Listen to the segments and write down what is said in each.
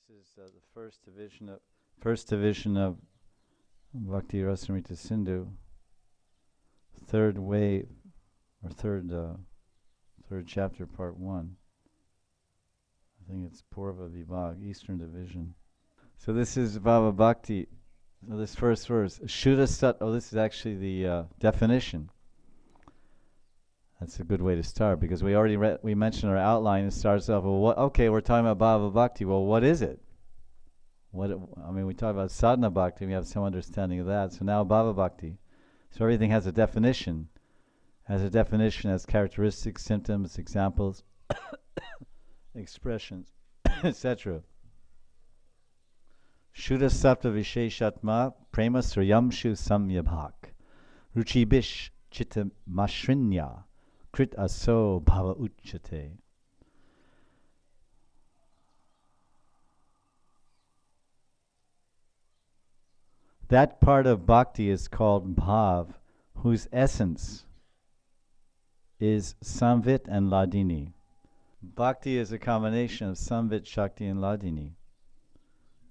This is the first division of Bhakti Rasamrta Sindhu, third wave or third chapter, part 1. I think it's Purva Vibhag, Eastern Division. So this is Bhava Bhakti. So this first verse, Shuddha Sat. Oh, this is actually the definition. That's a good way to start because we already we mentioned our outline. It starts off with what? Okay, we're talking about Bhava Bhakti. Well, what is it? We talk about sadhana bhakti, we have some understanding of that. So now bhava bhakti. So everything has a definition. Has characteristics, symptoms, examples, expressions, etc. Shuddha sapta visheshatma prema sriyamshu samyabhak ruchi bish chitta mashrinya krit aso bhava uchate. That part of bhakti is called bhav, whose essence is samvit and ladini. Bhakti is a combination of samvit, shakti, and ladini.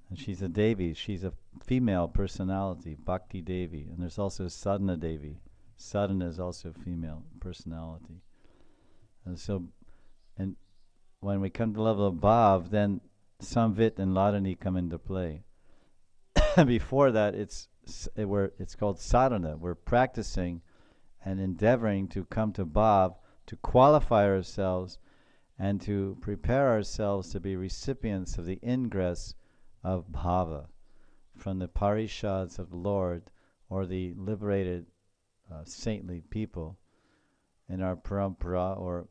And she's a Devi, she's a female personality, Bhakti Devi. And there's also Sadhana Devi. Sadhana is also a female personality. And when we come to the level of bhav, then samvit and ladini come into play. Before that, it's called sadhana. We're practicing and endeavoring to come to bhav, to qualify ourselves and to prepare ourselves to be recipients of the ingress of bhava from the parishads of the Lord or the liberated saintly people in our parampara or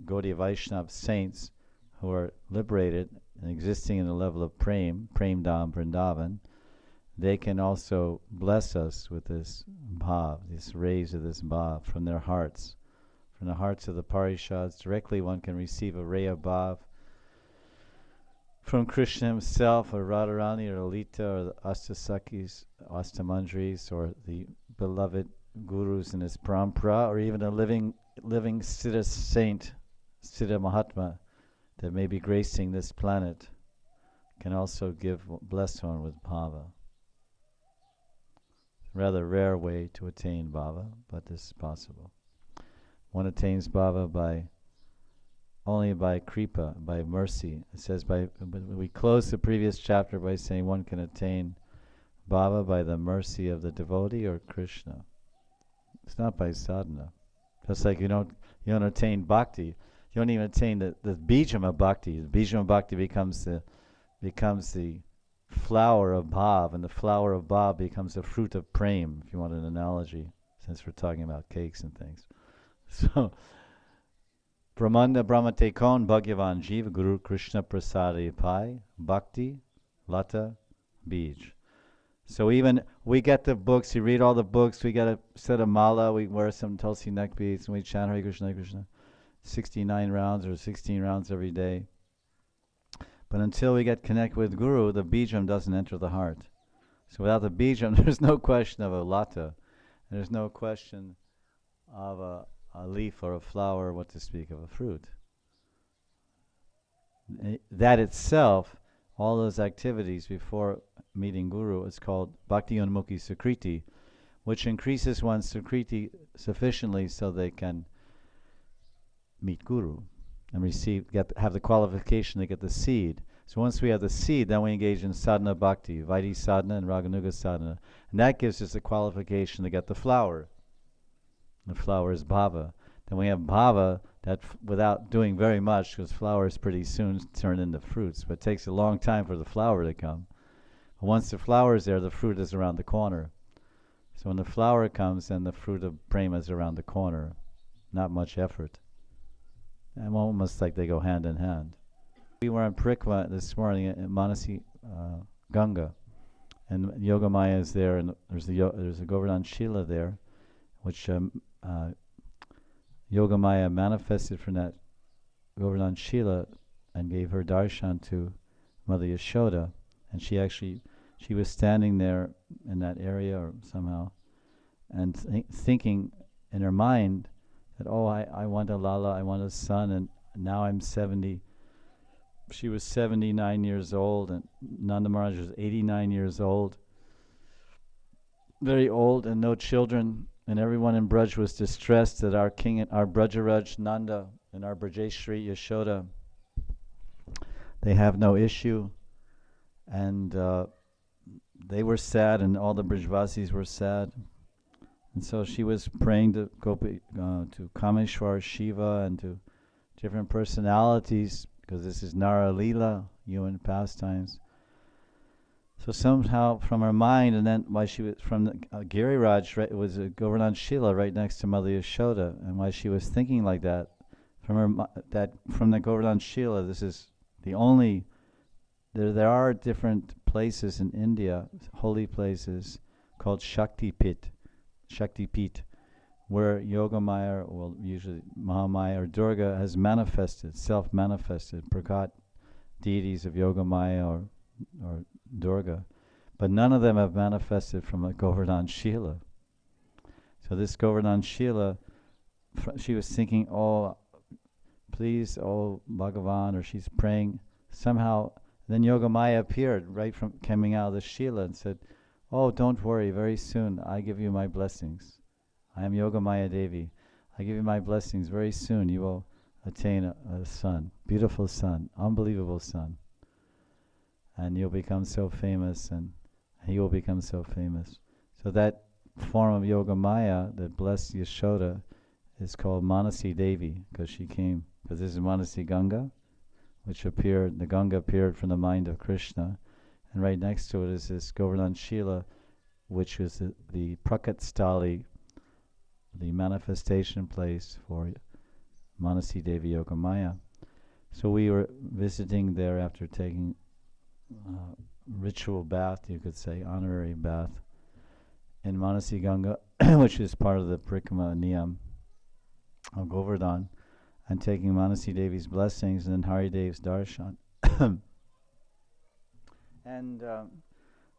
Gaudiya Vaishnava saints who are liberated and existing in the level of Prem Dham, Vrindavan. They can also bless us with this bhav, these rays of this bhav from their hearts. From the hearts of the parishads, directly one can receive a ray of bhav from Krishna himself, or Radharani, or Lalita, or the Astasakis, Astamanjaris, or the beloved gurus in his parampara, or even a living Siddha saint, Siddha Mahatma, that may be gracing this planet, can also bless one with bhava. Rather rare way to attain bhava, but this is possible. One attains bhava only by kripa, by mercy. It says we close the previous chapter by saying one can attain bhava by the mercy of the devotee or Krishna. It's not by sadhana. Just like you don't attain bhakti. You don't even attain the bijam of bhakti. The bijam of bhakti becomes the flower of bhav, and the flower of bhav becomes the fruit of prem, if you want an analogy, since we're talking about cakes and things. So, Brahmanda Brahmate Kon Bhagavan Jiva Guru Krishna Prasadi Pai Bhakti Lata Bij. So even we get the books, you read all the books, we get a set of mala, we wear some Tulsi neck beads, and we chant Hare Krishna, Hare Krishna. 69 rounds or 16 rounds every day. But until we get connected with Guru, the bijam doesn't enter the heart. So without the bijam, there's no question of a lata. There's no question of a leaf or a flower, what to speak of a fruit. That itself, all those activities before meeting Guru, is called Bhakti Unmukhi Sukriti, which increases one's Sukriti sufficiently so they can meet Guru and have the qualification to get the seed. So once we have the seed, then we engage in sadhana bhakti, Vaidhi sadhana and Raganuga sadhana. And that gives us the qualification to get the flower. The flower is bhava. Then we have bhava that without doing very much, because flowers pretty soon turn into fruits, but it takes a long time for the flower to come. But once the flower is there, the fruit is around the corner. So when the flower comes, then the fruit of prema is around the corner. Not much effort. And almost like they go hand in hand. We were in Parikma this morning at Manasi Ganga, and Yogamaya is there, and there's a Govardhan Shila there, which Yogamaya manifested from that Govardhan Shila and gave her darshan to Mother Yashoda, and she was standing there in that area or somehow, and thinking in her mind that, I want a Lala, I want a son, and now I'm 70 she was 79 years old, and Nanda Maharaj was 89 years old, very old, and no children. And everyone in Braj was distressed that our king, our Brajaraj Nanda, and our Brajeshri Yashoda, they have no issue, and they were sad, and all the Brijvasis were sad. And so she was praying to to Kameshwar Shiva and to different personalities, because this is Nara Leela, human pastimes. So somehow from her mind, and then while she was from the, Giriraj, right, it was Govardhan Shila right next to Mother Yashoda, and while she was thinking like that, from her from the Govardhan Shila, this is the only. There are different places in India, holy places, called Shakti Pit, where Yogamaya, or usually Mahamaya or Durga, has manifested, self-manifested, Prakat deities of Yogamaya or Durga. But none of them have manifested from a Govardhan Shila. So this Govardhan Shila, she was thinking, oh, please, oh Bhagavan, or she's praying. Somehow, then Yogamaya appeared right from coming out of the Shila and said, oh, don't worry, very soon I give you my blessings. I am Yogamaya Devi. I give you my blessings. Very soon you will attain a son, beautiful son, unbelievable son. And you'll become so famous, and he will become so famous. So that form of Yogamaya that blessed Yashoda is called Manasi Devi, because she came, because this is Manasi Ganga, which appeared, the Ganga appeared from the mind of Krishna. And right next to it is this Govardhan Shila, which is the Prakat Stali, the manifestation place for Manasi Devi Yogamaya. So we were visiting there after taking ritual bath, you could say, honorary bath, in Manasi Ganga, which is part of the Parikrama Niyam of Govardhan, and taking Manasi Devi's blessings and then Hari Dev's darshan. And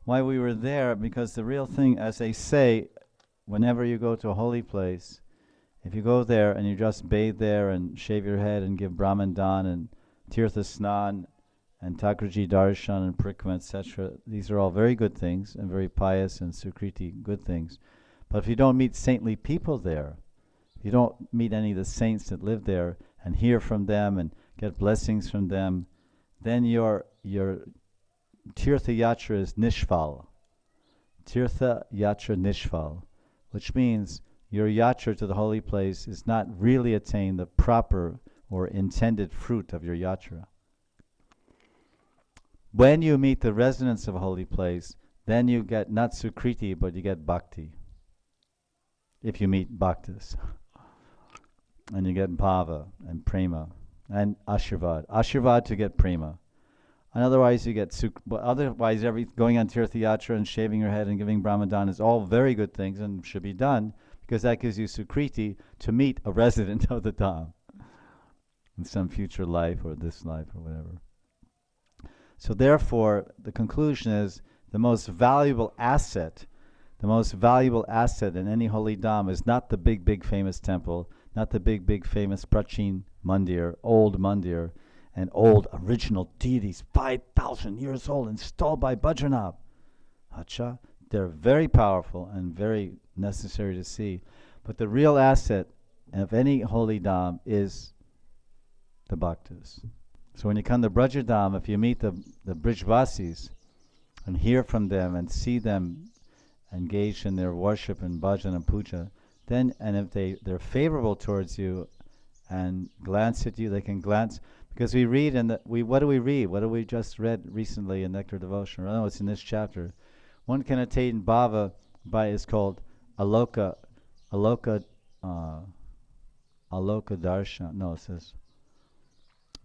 why we were there, because the real thing, as they say, whenever you go to a holy place, if you go there and you just bathe there and shave your head and give Brahman Dan and Tirtha Snan and Thakurji Darshan and Parikrama, etc., these are all very good things and very pious and Sukriti good things. But if you don't meet saintly people there, if you don't meet any of the saints that live there and hear from them and get blessings from them, then your Tirtha Yatra is Nishfal. Tirtha Yatra Nishfal, which means your yatra to the holy place is not really attain the proper or intended fruit of your yatra. When you meet the residents of a holy place, then you get not Sukriti, but you get Bhakti. If you meet Bhaktas. And you get Bhava and Prema and Ashirvad. Ashirvad to get Prema. And otherwise you get but otherwise going on Tirtha Yatra and shaving your head and giving Brahmadan is all very good things and should be done, because that gives you Sukriti to meet a resident of the Dham in some future life or this life or whatever. So therefore, the conclusion is the most valuable asset in any holy Dham is not the big famous temple, not the big famous Prachin Mandir, old Mandir, and old original deities, 5,000 years old, installed by Bajranab. Acha, they're very powerful and very necessary to see. But the real asset of any holy Dham is the Bhaktas. So when you come to Brajadam, if you meet the Brijvasis and hear from them and see them engaged in their worship and bhajan and puja, then, and if they're favorable towards you and glance at you, they can glance. Because we read what do we read? What do we just read recently in Nectar Devotion? Oh, it's in this chapter. One can attain bhava is called aloka darshan. No, it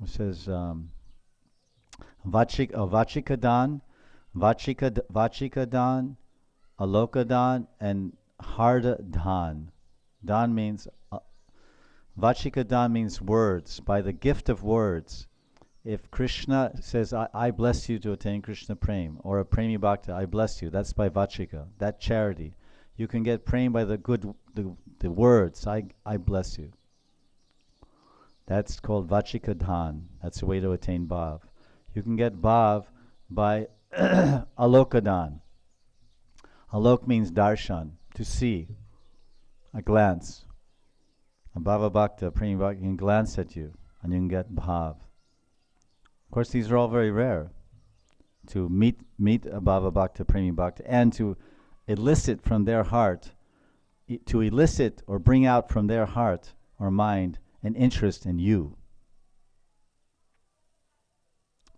says vachikadan, alokadan, and hardadan. Dan means Vachikadan means words, by the gift of words. If Krishna says, I bless you to attain Krishna Prem, or a Premi Bhakta, I bless you, that's by Vachika, that charity. You can get Prem by the words, I bless you. That's called Vachikadhan. That's the way to attain Bhav. You can get bhav by alokadan. Alok means darshan, to see, a glance. A bhava bhakta, prema bhakta, can glance at you and you can get bhav. Of course, these are all very rare. To meet a bhava bhakta, prema bhakta, and to elicit from their heart, to elicit or bring out from their heart or mind an interest in you.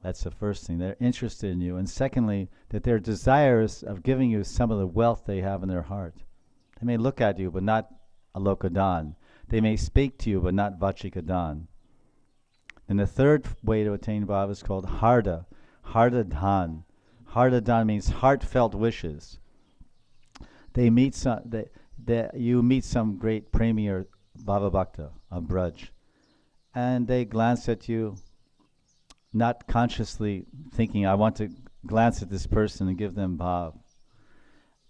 That's the first thing. They're interested in you. And secondly, that they're desirous of giving you some of the wealth they have in their heart. They may look at you, but not alokadan. They may speak to you, but not vachikadan. And the third way to attain bhava is called harda, hardadan. Hardadan means heartfelt wishes. You meet some great premier bhava bhakta, a braj, and they glance at you, not consciously thinking, I want to glance at this person and give them bhav.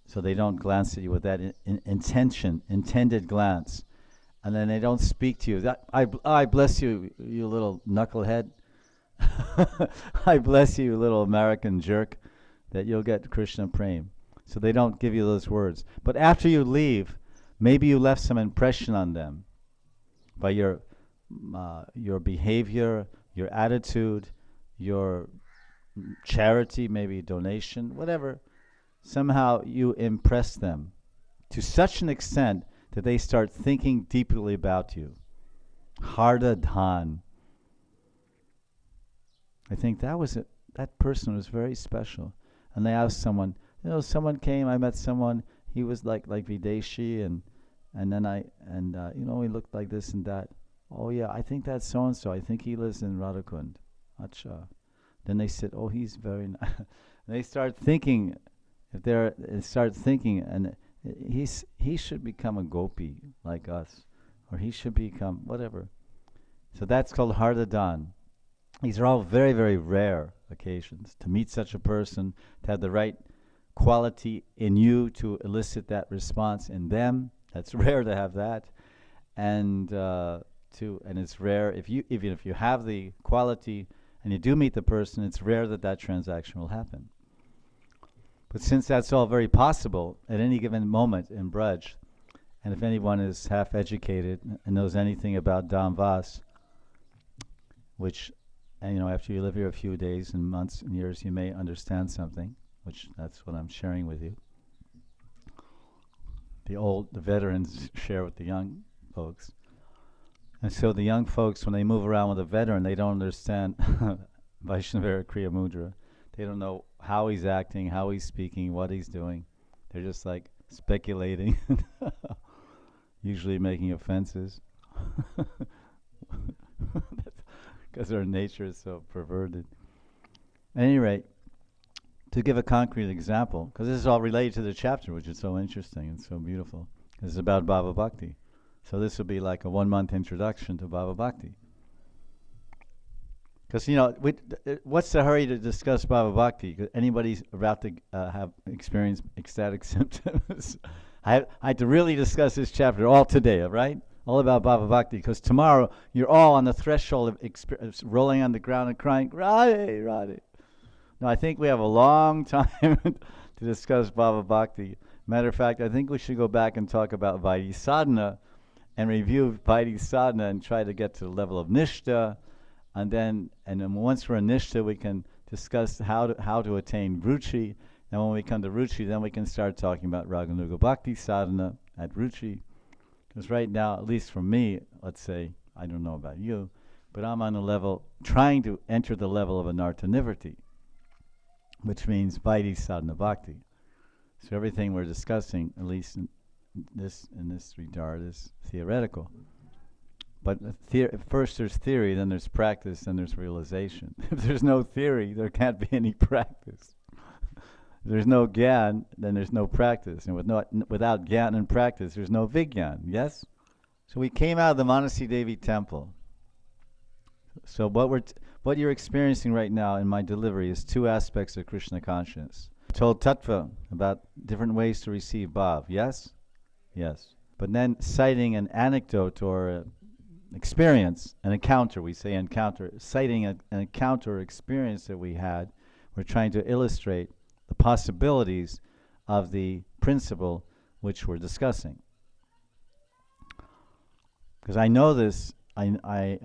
So they don't glance at you with that intended glance. And then they don't speak to you. I bless you, you little knucklehead. I bless you, little American jerk, that you'll get Krishna Prem. So they don't give you those words. But after you leave, maybe you left some impression on them by your behavior, your attitude, your charity, maybe donation, whatever. Somehow you impress them to such an extent that they start thinking deeply about you. Hardadhan. I think that person was very special. And they asked someone, someone came, I met someone, he was like Videshi, and then he looked like this and that. Oh yeah, I think that's so and so. I think he lives in Radhakund. Acha. Then they said, oh, he's very nice. They start thinking, and he should become a gopi like us, or he should become whatever. So that's called hardadan. These are all very, very rare occasions to meet such a person, to have the right quality in you to elicit that response in them. That's rare to have that, and it's rare even if you have the quality and you do meet the person, it's rare that transaction will happen. But since that's all very possible at any given moment in Braj, and if anyone is half educated and knows anything about Dhamvas, which, after you live here a few days and months and years, you may understand something, which that's what I'm sharing with you. The veterans share with the young folks. And so the young folks, when they move around with a veteran, they don't understand Vaishnavara Kriya Mudra. They don't know how he's acting, how he's speaking, what he's doing. They're just like speculating, usually making offenses. Because their nature is so perverted. At any rate, to give a concrete example, because this is all related to the chapter, which is so interesting and so beautiful. This is about Bhava Bhakti. So this will be like a 1-month introduction to Bhava Bhakti. Because, what's the hurry to discuss Bhava Bhakti? Because anybody's about to have experienced ecstatic symptoms. I had to really discuss this chapter all today, right? All about Bhava Bhakti, because tomorrow you're all on the threshold of rolling on the ground and crying, Radhe, Radhe. No, I think we have a long time to discuss Bhava Bhakti. Matter of fact, I think we should go back and talk about Vaidhi Sadhana and review Vaidhi Sadhana and try to get to the level of Nishta. And then once we're in Nishta, we can discuss how to attain Ruchi. And when we come to Ruchi, then we can start talking about Raganuga Bhakti Sadhana at Ruchi. Because right now, at least for me, let's say, I don't know about you, but I'm on a level, trying to enter the level of Anartha-Nivrti, which means Vaidhi Sadhana Bhakti. So everything we're discussing, at least in this regard, is theoretical. But first there's theory, then there's practice, then there's realization. If there's no theory, there can't be any practice. If there's no gyan, then there's no practice. And without gyan and practice, there's no vigyan, yes? So we came out of the Manasi Devi temple. So what you're experiencing right now in my delivery is 2 aspects of Krishna consciousness. I told Tattva about different ways to receive bhav, yes? Yes. But then citing an anecdote or experience, an encounter. We say encounter, citing an encounter experience that we had. We're trying to illustrate the possibilities of the principle which we're discussing. Because I know this, I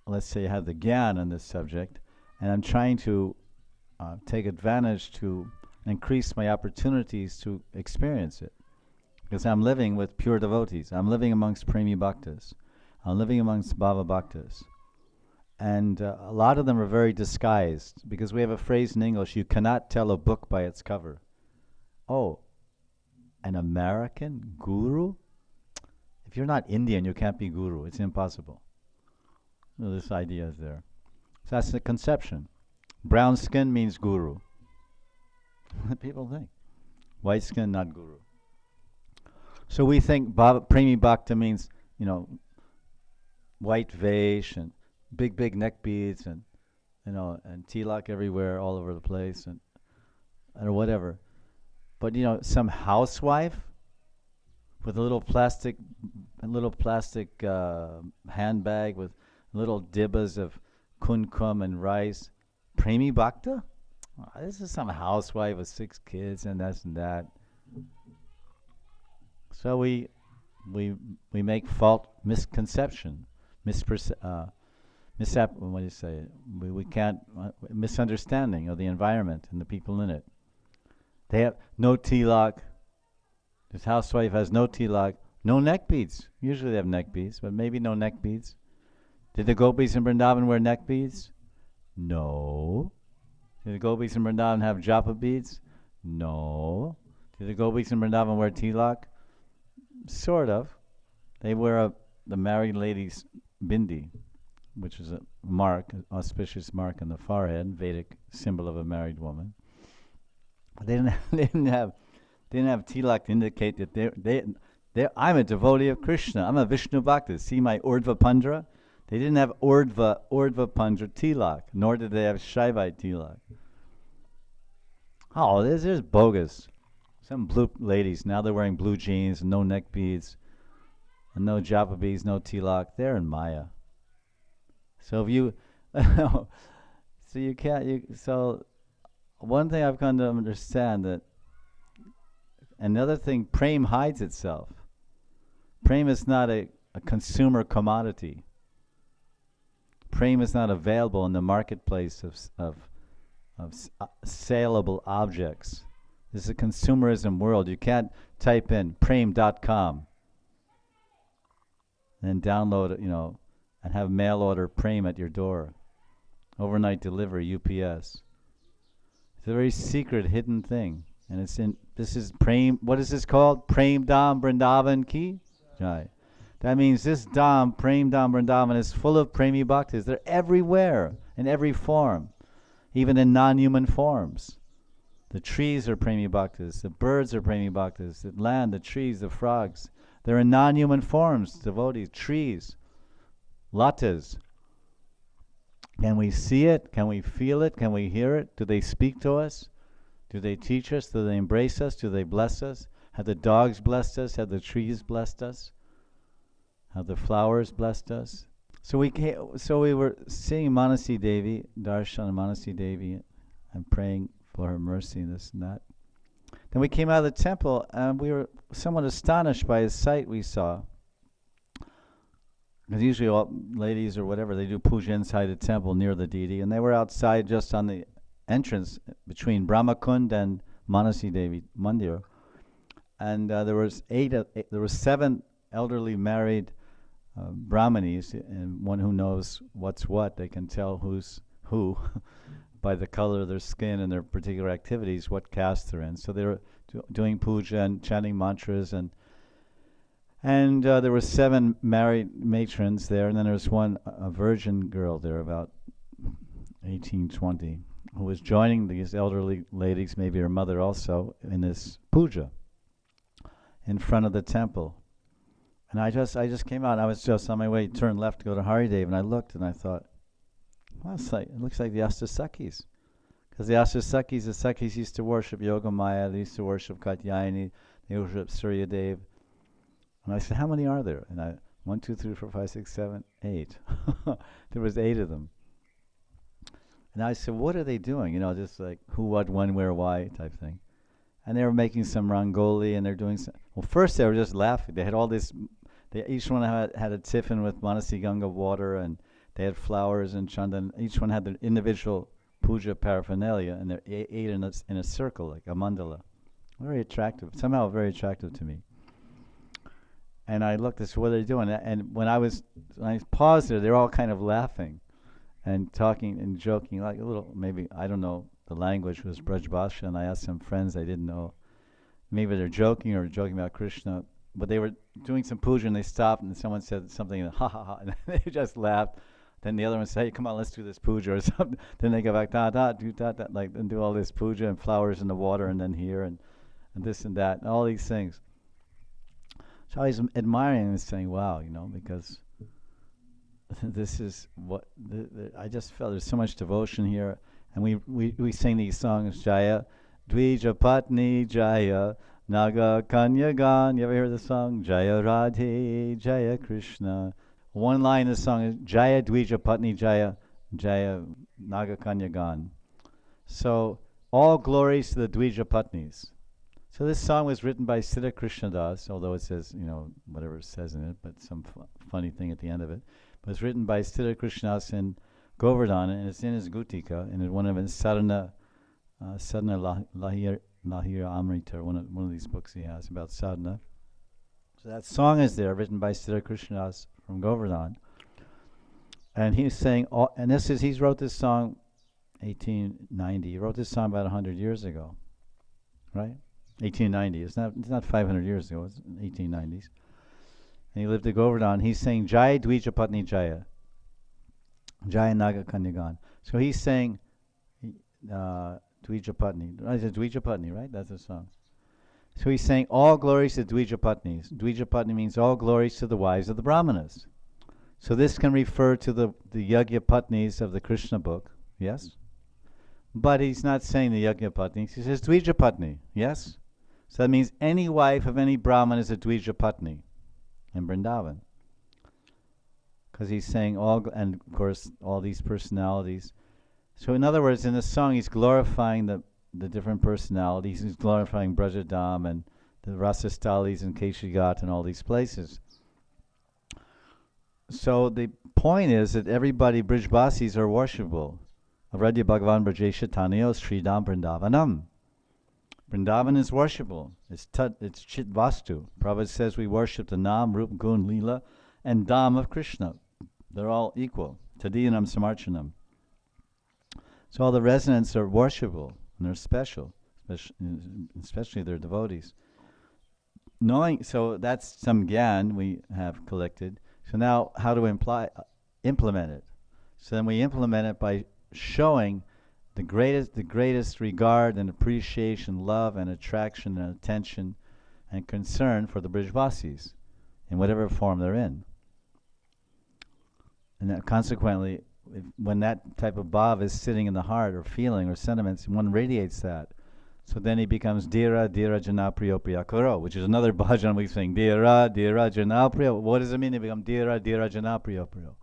let's say I have the gyan on this subject, and I'm trying to take advantage to increase my opportunities to experience it. Because I'm living with pure devotees. I'm living amongst Premi Bhaktas. I'm living amongst Bhava Bhaktas. And a lot of them are very disguised, because we have a phrase in English, you cannot tell a book by its cover. Oh, an American guru? If you're not Indian, you can't be guru. It's impossible. So this idea is there. So that's the conception. Brown skin means guru. People think. White skin, not guru. So we think Premi Bhakta means, white veish and big neck beads and, and tilak everywhere, all over the place and or whatever. But, some housewife with a little plastic handbag with little dibbas of kunkum and rice. Premi Bhakta? Oh, this is some housewife with 6 kids and this and that. So we make misconception, misunderstanding of the environment and the people in it. They have no tilak. This housewife has no tilak, no neck beads. Usually they have neck beads, but maybe no neck beads. Did the gopis in Vrindavan wear neck beads? No. Did the gopis in Vrindavan have japa beads? No. Did the gopis in Vrindavan wear tilak? Sort of. They wear the married lady's bindi, which is a mark, an auspicious mark on the forehead, Vedic symbol of a married woman. They didn't have tilak to indicate that I'm a devotee of Krishna. I'm a Vishnu Bhakta. See my Urdhva Pandra? They didn't have Urdhva Pandra tilak, nor did they have Shaivite tilak. Oh, this is bogus. Some blue ladies, now they're wearing blue jeans and no neck beads, and no japa beads, no tilak. They're in Maya. So if you, so one thing I've come to understand that another thing, prem hides itself. Prem is not a consumer commodity. Prem is not available in the marketplace of saleable objects. This is a consumerism world. You can't type in prem.com and download it, and have mail order prem at your door. Overnight delivery, UPS. It's a very secret, hidden thing. And this is prem, what is this called? Prem Dham Vrindavan Ki? Jai. That means this Dham, Prem Dham Vrindavan, is full of Premi Bhaktas. They're everywhere, in every form, even in non-human forms. The trees are Premi Bhaktas, the birds are Premi Bhaktas, the land, the trees, the frogs. They're in non-human forms, devotees, trees, latas. Can we see it? Can we feel it? Can we hear it? Do they speak to us? Do they teach us? Do they embrace us? Do they bless us? Have the dogs blessed us? Have the trees blessed us? Have the flowers blessed us? So we were seeing Manasi Devi, Darshan and Manasi Devi, and praying for her mercy and this and that. Then we came out of the temple and we were somewhat astonished by a sight we saw. Because usually all ladies or whatever, they do puja inside the temple near the deity, and they were outside just on the entrance between Brahmakund and Manasi Devi Mandir. And there were 7 elderly married Brahmanis, and one who knows what's what. They can tell who's who by the color of their skin and their particular activities, what caste they're in. So they were doing puja and chanting mantras, and there were 7 married matrons there, and then there was a virgin girl there, about 18, 20, who was joining these elderly ladies, maybe her mother also, in this puja in front of the temple. And I just came out. I was just on my way, turned left to go to Haridev, and I looked and I thought, well, it looks like the Astasakis. Because the Sakis used to worship Yogamaya, they used to worship Katyayani, they worship Suryadev. And I said, how many are there? And 1, 2, 3, 4, 5, 6, 7, 8. There was 8 of them. And I said, what are they doing? Just like who, what, when, where, why type thing. And they were making some rangoli, and they're doing some. Well, first they were just laughing. They had all this. Each one had a tiffin with Manasi Ganga water, and they had flowers and chandan. Each one had their individual puja paraphernalia, and they're ate in a circle, like a mandala. Very attractive. Somehow very attractive to me. And I looked, I said, what are they doing? And when I paused there, they're all kind of laughing and talking and joking, like a little, maybe, I don't know, the language was Braj Bhasha, and I asked some friends I didn't know. Maybe they're joking or joking about Krishna, but they were doing some puja and they stopped and someone said something and ha ha ha, and they just laughed. Then the other one said, hey, come on, let's do this puja or something. Then they go back, da da, do da da, like, and do all this puja and flowers in the water and then here and this and that and all these things. So I was admiring and saying, wow, because this is what I just felt. There's so much devotion here, and we sing these songs, Jaya, Dvija Patni Jaya, Naga Kanyagan. You ever hear the song? Jaya Radhe, Jaya Krishna. One line in the song is Jaya Dvija Patni Jaya, Jaya Naga Kanyagan. So all glories to the Dvija Patnis. So this song was written by Siddha Krishnadas, although it says, whatever it says in it, but some funny thing at the end of it. But it's written by Siddha Krishnadas in Govardhan, and it's in his Gutika, and in one of his Sadhana Lahira Amrita, one of these books he has about sadhana. So that song is there, written by Siddha Krishnadas from Govardhan. And he's saying, he wrote this song 1890. He wrote this song about 100 years ago, right? 1890. It's not 500 years ago. It's 1890s. And he lived at Govardhan. He's saying Jaya Dvija Patni Jaya, Jaya Naga Kanyagan. So he's saying Dvija Patni. I said Dvija Patni, right? That's the song. So he's saying all glories to Dvija Patnis. Dvija Patni means all glories to the wives of the Brahmanas. So this can refer to the Yagya Patnis of the Krishna book, yes? But he's not saying the Yagya Patnis. He says Dvija Patni, yes? So that means any wife of any Brahman is a Dvija Patni in Vrindavan. Because he's saying and of course all these personalities. So in other words, in the song he's glorifying the different personalities. He's glorifying Brajadam and the Rasastalis and Keshigat and all these places. So the point is that everybody, Brijbasis, are worshipable. Avradya Bhagavan Brajesha Tanyo Sridam Vrindavanam. Vrindavan is worshipable. It's Chit Vastu. Prabhupada says we worship the Nam, Rup, Gun, Leela, and Dham of Krishna. They're all equal. Tadiyanam Samarchanam. So all the residents are worshipable, and they're special, especially their devotees. So that's some gyan we have collected. So now how to implement it? So then we implement it by showing the greatest regard and appreciation, love and attraction and attention and concern for the Brijvasis in whatever form they're in. And that consequently, when that type of bhav is sitting in the heart or feeling or sentiments, one radiates that. So then he becomes Dira, Dira, Jana, Priyo, Priyakaro, which is another bhajan we sing. Dira, Dira, Jana, Priyo. What does it mean to become Dira, Dira, Jana, Priyo, Priyo?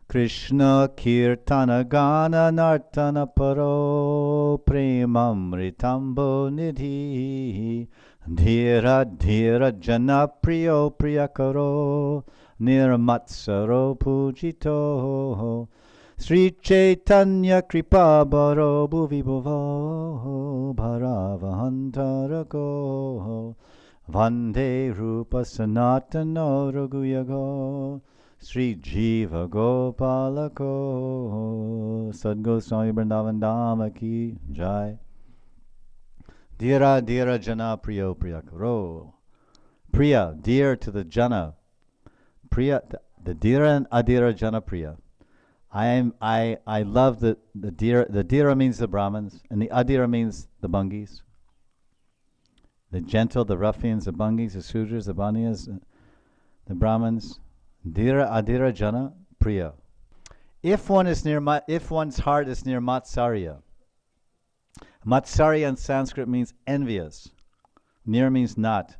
Krishna Kirtana Gana Nartana Paro Premamritambo Nidhi Dhira Dhira Jana Priyo Priyakaro Nirmatsaro Pujito Sri Chaitanya Kripa Baro Bhuvi Bhuvo Bharavahantarako Vande Rupa Sanatano Raghuyago Sri Jiva Gopalako Sadgo Swami Vrindavan Dhamma Ki Jai. Dira Dira Jana Priyo Priyakaro. Priya, dear to the Jana. Priya, the Dira and Adira Jana Priya. I love the Dira. The Dira means the Brahmins, and the Adira means the Bungis. The gentle, the ruffians, the Bungis, the Sudras, the Banyas, the Brahmins. Dira Adira Jana Priya. If one's heart is near Matsarya. Matsarya in Sanskrit means envious. Near means not.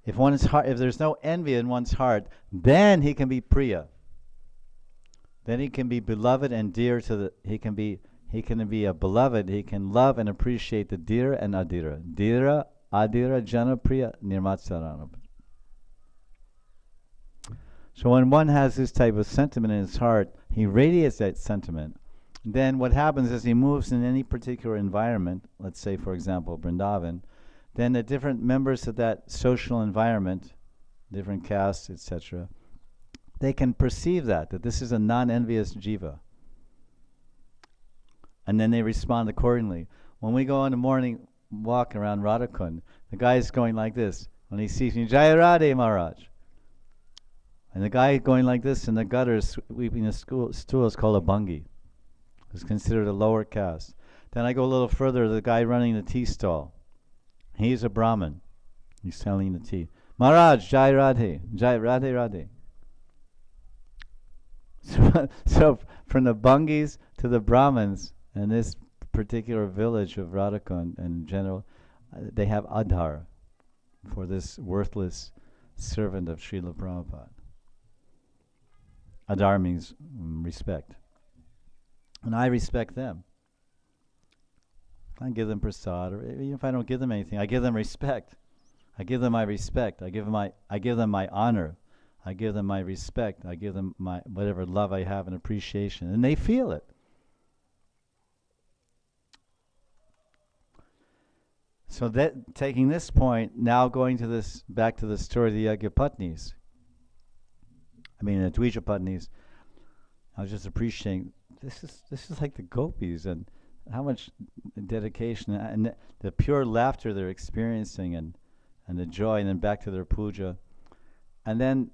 If there's no envy in one's heart, then he can be priya. Then he can be beloved and dear to the. He can be a beloved. He can love and appreciate the dira and adira. Dira, adira, jana, priya, nirmatsarana. So when one has this type of sentiment in his heart, he radiates that sentiment. Then what happens is he moves in any particular environment. Let's say, for example, Vrindavan. Then the different members of that social environment, different castes, etc., they can perceive that this is a non-envious jiva. And then they respond accordingly. When we go on the morning walk around Radhakund, the guy is going like this. When he sees me, Jai Radhe Maharaj. And the guy going like this in the gutter sweeping the stool is called a bhangi. It's considered a lower caste. Then I go a little further, the guy running the tea stall. He's a Brahmin. He's selling the tea. Maharaj, Jai Radhe, Jai Radhe Radhe. So from the Bhangis to the Brahmins in this particular village of Radhakund and in general, they have adhar for this worthless servant of Srila Prabhupada. Adhar means respect. And I respect them. I give them prasad, or even if I don't give them anything, I give them respect. I give them my respect. I give them my honor. I give them my respect. I give them my whatever love I have and appreciation, and they feel it. So that taking this point, now going to this back to the story of the Yagyapatnis. The Dvijapatnis. I was just appreciating this is like the gopis and how much dedication and the pure laughter they're experiencing and the joy, and then back to their puja. And then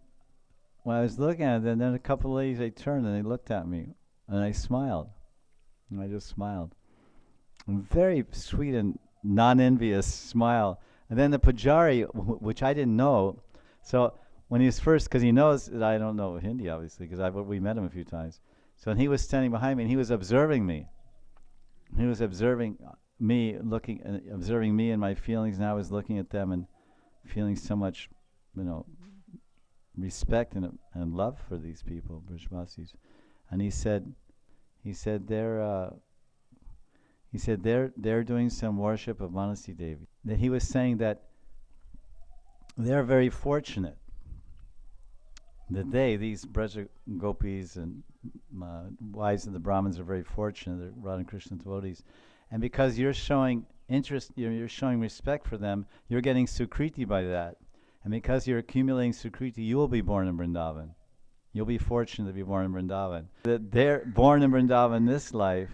when I was looking at it, then a couple of ladies, they turned and they looked at me, and I smiled. And I just smiled. A very sweet and non-envious smile. And then the pujari, which I didn't know, so when he was first, because he knows that I don't know Hindi, obviously, because we met him a few times. So he was standing behind me, and he was observing me. He was observing me, observing me and my feelings, and I was looking at them and feeling so much, respect and love for these people, Brajvasis. And he said they're doing some worship of Manasi Devi. That he was saying that they're very fortunate that these Braja gopis and wives of the Brahmins are very fortunate. They're Radha and Krishna devotees, and because you're showing interest, you're showing respect for them, you're getting sukriti by that. And because you're accumulating sukriti, you will be born in Vrindavan. You'll be fortunate to be born in Vrindavan. That they're born in Vrindavan this life,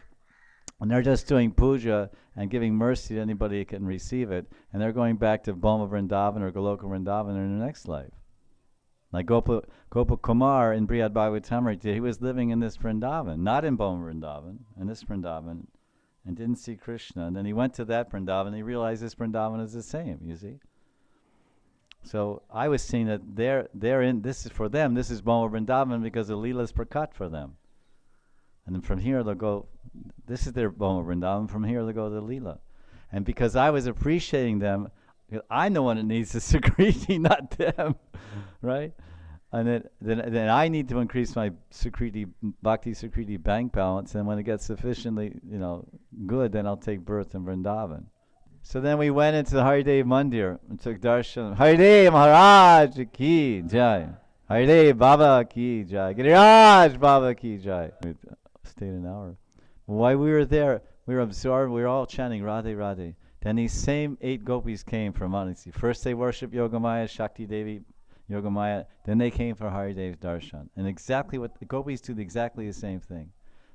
and they're just doing puja and giving mercy to anybody who can receive it, and they're going back to Bhoma Vrindavan or Goloka Vrindavan in their next life. Like Gopa Kumar in Brihad Bhagavatamrita, he was living in this Vrindavan, not in Bhoma Vrindavan, in this Vrindavan, and didn't see Krishna. And then he went to that Vrindavan, and he realized this Vrindavan is the same, you see. So I was seeing that they're in, this is for them, this is Bhoma Vrindavan because the Leela is Prakat for them. And then from here they'll go, this is their Bhoma Vrindavan, from here they'll go to the Leela. And because I was appreciating them, I know what it needs to Sukriti, not them, right? And then I need to increase my Sukriti, Bhakti Sukriti bank balance, and when it gets sufficiently, good, then I'll take birth in Vrindavan. So then we went into the Haridev Mandir and took darshan. Haridev Maharaj ki jai. Haridev Baba ki jai. Giriraj Baba ki jai. We stayed an hour. While we were there, we were absorbed, we were all chanting Radhe Radhe. Then these same 8 gopis came from Mahanidhi. First they worshipped Yogamaya, Shakti Devi, Yogamaya. Then they came for Haridev's darshan. And exactly what the gopis do, exactly the same thing.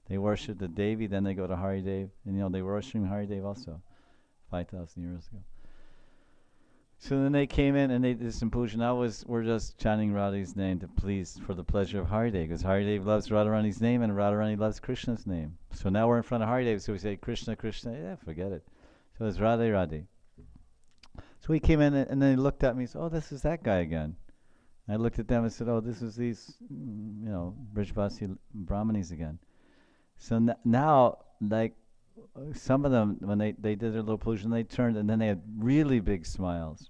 They worship the Devi, then they go to Haridev. And they were worshiping Haridev also, 5,000 years ago. So then they came in and they did some puja. Now we're just chanting Radha's name to please for the pleasure of Haridev, because Haridev loves Radharani's name and Radharani loves Krishna's name. So now we're in front of Haridev, so we say Krishna, Krishna, forget it. So it's Radhe Radhe. So we came in and then he looked at me and said, oh, this is that guy again. And I looked at them and said, oh, this is these, Brijvasi Brahmanis again. So now, like, some of them, when they did their little puja, they turned and then they had really big smiles.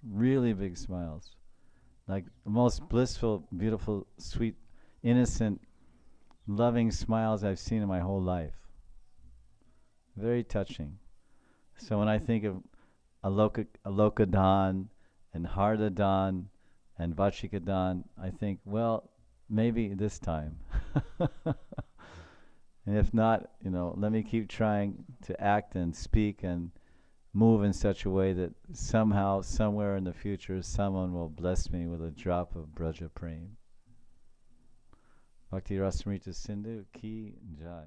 like the most blissful, beautiful, sweet, innocent, loving smiles I've seen in my whole life. Very touching. So when I think of Alokadan and Hardadan and Vachikadan, I think, well, maybe this time. And if not, let me keep trying to act and speak and move in such a way that somehow, somewhere in the future, someone will bless me with a drop of Braja Prem. Bhakti Rasamrta Sindhu Ki Jai.